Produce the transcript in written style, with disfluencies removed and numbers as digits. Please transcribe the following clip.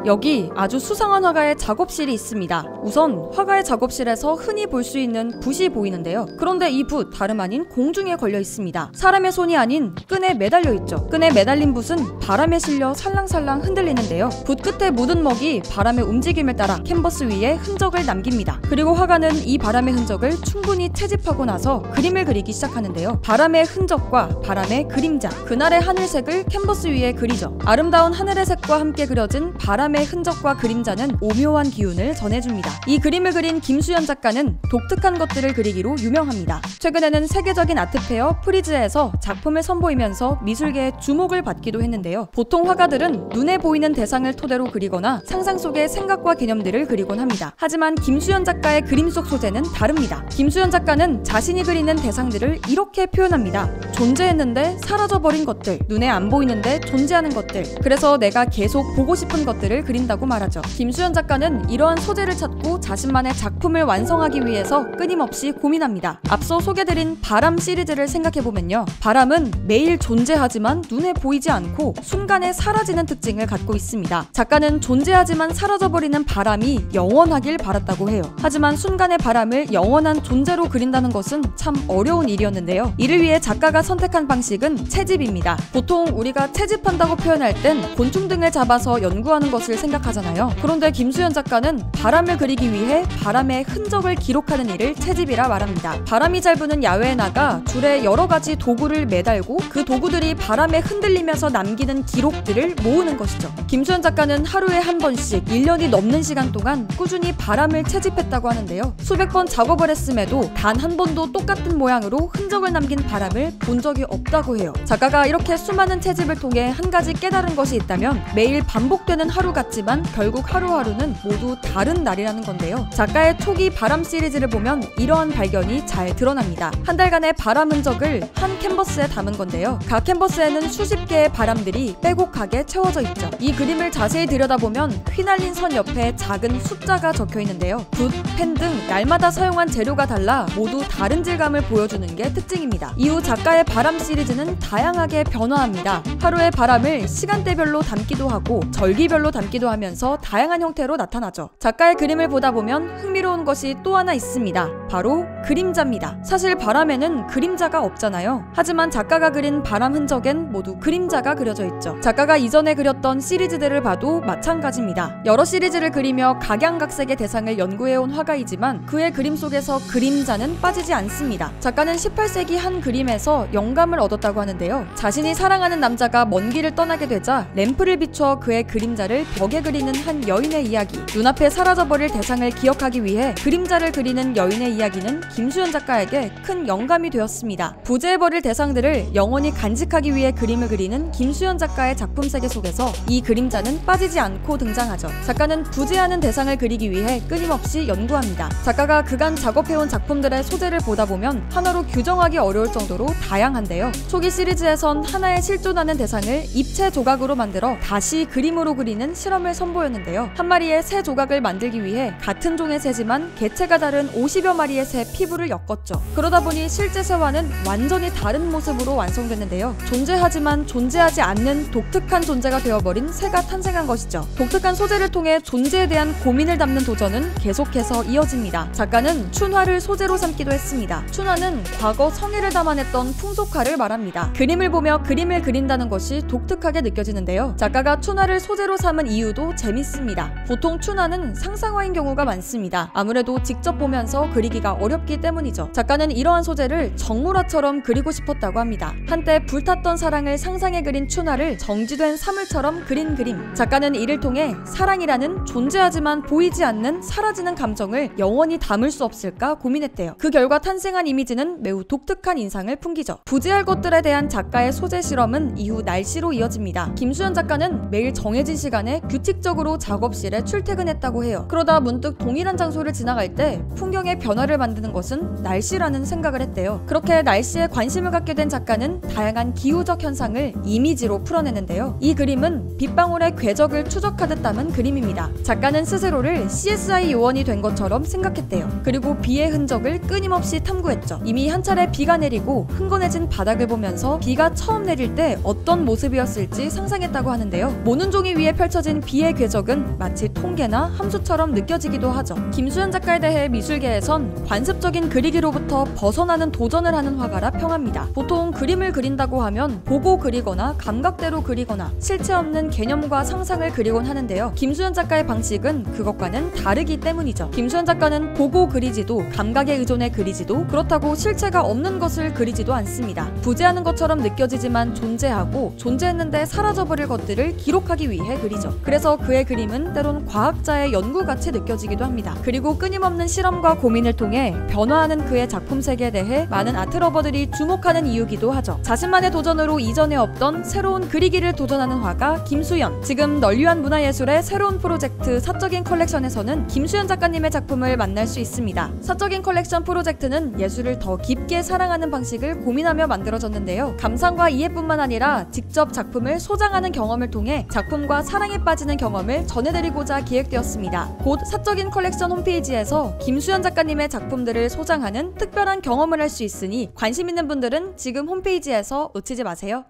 여기 아주 수상한 화가의 작업실이 있습니다. 우선 화가의 작업실에서 흔히 볼 수 있는 붓이 보이는데요. 그런데 이 붓 다름 아닌 공중에 걸려 있습니다. 사람의 손이 아닌 끈에 매달려 있죠. 끈에 매달린 붓은 바람에 실려 살랑살랑 흔들리는데요. 붓 끝에 묻은 먹이 바람의 움직임을 따라 캔버스 위에 흔적을 남깁니다. 그리고 화가는 이 바람의 흔적을 충분히 채집하고 나서 그림을 그리기 시작하는데요. 바람의 흔적과 바람의 그림자, 그날의 하늘색을 캔버스 위에 그리죠. 아름다운 하늘의 색과 함께 그려진 바람의 흔적과 그림자는 오묘한 기운을 전해줍니다. 이 그림을 그린 김수현 작가는 독특한 것들을 그리기로 유명합니다. 최근에는 세계적인 아트페어 프리즈에서 작품을 선보이면서 미술계의 주목을 받기도 했는데요. 보통 화가들은 눈에 보이는 대상을 토대로 그리거나 상상 속의 생각과 개념들을 그리곤 합니다. 하지만 김수현 작가의 그림 속 소재는 다릅니다. 김수현 작가는 자신이 그리는 대상들을 이렇게 표현합니다. 존재했는데 사라져버린 것들, 눈에 안 보이는데 존재하는 것들, 그래서 내가 계속 보고 싶은 것들을 그린다고 말하죠. 김수현 작가는 이러한 소재를 찾고 자신만의 작품을 완성하기 위해서 끊임없이 고민합니다. 앞서 소개드린 바람 시리즈를 생각해보면요. 바람은 매일 존재하지만 눈에 보이지 않고 순간에 사라지는 특징을 갖고 있습니다. 작가는 존재하지만 사라져버리는 바람이 영원하길 바랐다고 해요. 하지만 순간의 바람을 영원한 존재로 그린다는 것은 참 어려운 일이었는데요. 이를 위해 작가가 선택한 방식은 채집입니다. 보통 우리가 채집한다고 표현할 땐 곤충 등을 잡아서 연구하는 것을 생각하잖아요. 그런데 김수현 작가는 바람을 그리기 위해 바람의 흔적을 기록하는 일을 채집이라 말합니다. 바람이 잘 부는 야외에 나가 줄에 여러 가지 도구를 매달고 그 도구들이 바람에 흔들리면서 남기는 기록들을 모으는 것이죠. 김수현 작가는 하루에 한 번씩 1년이 넘는 시간 동안 꾸준히 바람을 채집했다고 하는데요. 수백 번 작업을 했음에도 단 한 번도 똑같은 모양으로 흔적을 남긴 바람을 본 적이 없다고 해요. 작가가 이렇게 수많은 채집을 통해 한 가지 깨달은 것이 있다면 매일 반복되는 하루 같지만 결국 하루하루는 모두 다른 날이라는 건데요. 작가의 초기 바람 시리즈를 보면 이러한 발견이 잘 드러납니다. 한 달간의 바람 흔적을 한 캔버스에 담은 건데요. 각 캔버스에는 수십 개의 바람들이 빼곡하게 채워져 있죠. 이 그림을 자세히 들여다보면 휘날린 선 옆에 작은 숫자가 적혀 있는데요. 붓, 펜 등 날마다 사용한 재료가 달라 모두 다른 질감을 보여주는 게 특징입니다. 이후 작가의 바람 시리즈는 다양하게 변화합니다. 하루의 바람을 시간대별로 담기도 하고 절기별로 담기도 하면서 다양한 형태로 나타나죠. 작가의 그림을 보다 보면 흥미로운 것이 또 하나 있습니다. 바로 그림자입니다. 사실 바람에는 그림자가 없잖아요. 하지만 작가가 그린 바람 흔적엔 모두 그림자가 그려져 있죠. 작가가 이전에 그렸던 시리즈들을 봐도 마찬가지입니다. 여러 시리즈를 그리며 각양각색의 대상을 연구해온 화가이지만 그의 그림 속에서 그림자는 빠지지 않습니다. 작가는 18세기 한 그림에서 영감을 얻었다고 하는데요. 자신이 사랑하는 남자가 먼 길을 떠나게 되자 램프를 비춰 그의 그림자를 벽에 그리는 한 여인의 이야기, 눈앞에 사라져버릴 대상을 기억하기 위해 그림자를 그리는 여인의 이야기는 김수현 작가에게 큰 영감이 되었습니다. 부재해버릴 대상들을 영원히 간직하기 위해 그림을 그리는 김수현 작가의 작품 세계 속에서 이 그림자는 빠지지 않고 등장하죠. 작가는 부재하는 대상을 그리기 위해 끊임없이 연구합니다. 작가가 그간 작업해온 작품들의 소재를 보다 보면 하나로 규정하기 어려울 정도로 다양한데요. 초기 시리즈에선 하나에 실존하는 대상을 입체 조각으로 만들어 다시 그림으로 그리는 실험을 선보였는데요. 한 마리의 새 조각을 만들기 위해 같은 종의 새지만 개체가 다른 50여 마리의 새 피부를 엮었죠. 그러다 보니 실제 새와는 완전히 다른 모습으로 완성됐는데요. 존재하지만 존재하지 않는 독특한 존재가 되어버린 새가 탄생한 것이죠. 독특한 소재를 통해 존재에 대한 고민을 담는 도전은 계속해서 이어집니다. 작가는 춘화를 소재로 삼기도 했습니다. 춘화는 과거 성애를 담아냈던 풍속화를 말합니다. 그림을 보며 그림을 그린다는 것이 독특하게 느껴지는데요. 작가가 춘화를 소재로 삼은 이유도 재밌습니다. 보통 춘화는 상상화인 경우가 많습니다. 아무래도 직접 보면서 그리기가 어렵기 때문이죠. 작가는 이러한 소재를 정물화처럼 그리고 싶었다고 합니다. 한때 불탔던 사랑을 상상해 그린 춘화를 정지된 사물처럼 그린 그림. 작가는 이를 통해 사랑이라는 존재하지만 보이지 않는 사라지는 감정을 영원히 담을 수 없을까 고민했대요. 그 결과 탄생한 이미지는 매우 독특한 인상을 풍기죠. 부재할 것들에 대한 작가의 소재 실험은 이후 날씨로 이어집니다. 김수현 작가는 매일 정해진 시간에 규칙적으로 작업실에 출퇴근했다고 해요. 그러다 문득 동일한 장소를 지나갈 때 풍경의 변화를 만드는 것은 날씨라는 생각을 했대요. 그렇게 날씨에 관심을 갖게 된 작가는 다양한 기후적 현상을 이미지로 풀어내는데요. 이 그림은 빗방울의 궤적을 추적하듯 담은 그림입니다. 작가는 스스로를 CSI 요원이 된 것처럼 생각했대요. 그리고 비의 흔적을 끊임없이 탐구했죠. 이미 한 차례 비가 내리고 흥건해진 바닥을 보면서 비가 처음 내릴 때 어떤 모습이었을지 상상했다고 하는데요. 모눈 종이 위에 펼쳐진 그려진 비의 궤적은 마치 통계나 함수처럼 느껴지기도 하죠. 김수현 작가에 대해 미술계에선 관습적인 그리기로부터 벗어나는 도전을 하는 화가라 평합니다. 보통 그림을 그린다고 하면 보고 그리거나 감각대로 그리거나 실체 없는 개념과 상상을 그리곤 하는데요. 김수현 작가의 방식은 그것과는 다르기 때문이죠. 김수현 작가는 보고 그리지도 감각에 의존해 그리지도 그렇다고 실체가 없는 것을 그리지도 않습니다. 부재하는 것처럼 느껴지지만 존재하고 존재했는데 사라져버릴 것들을 기록하기 위해 그리죠. 그래서 그의 그림은 때론 과학자의 연구같이 느껴지기도 합니다. 그리고 끊임없는 실험과 고민을 통해 변화하는 그의 작품 세계에 대해 많은 아트러버들이 주목하는 이유기도 하죠. 자신만의 도전으로 이전에 없던 새로운 그리기를 도전하는 화가 김수현. 지금 널리한 문화예술의 새로운 프로젝트 사적인 컬렉션에서는 김수현 작가님의 작품을 만날 수 있습니다. 사적인 컬렉션 프로젝트는 예술을 더 깊게 사랑하는 방식을 고민하며 만들어졌는데요. 감상과 이해뿐만 아니라 직접 작품을 소장하는 경험을 통해 작품과 사랑에 빠지는 경험을 전해드리고자 기획되었습니다. 곧 사적인 컬렉션 홈페이지에서 김수현 작가님의 작품들을 소장하는 특별한 경험을 할 수 있으니 관심 있는 분들은 지금 홈페이지에서 놓치지 마세요.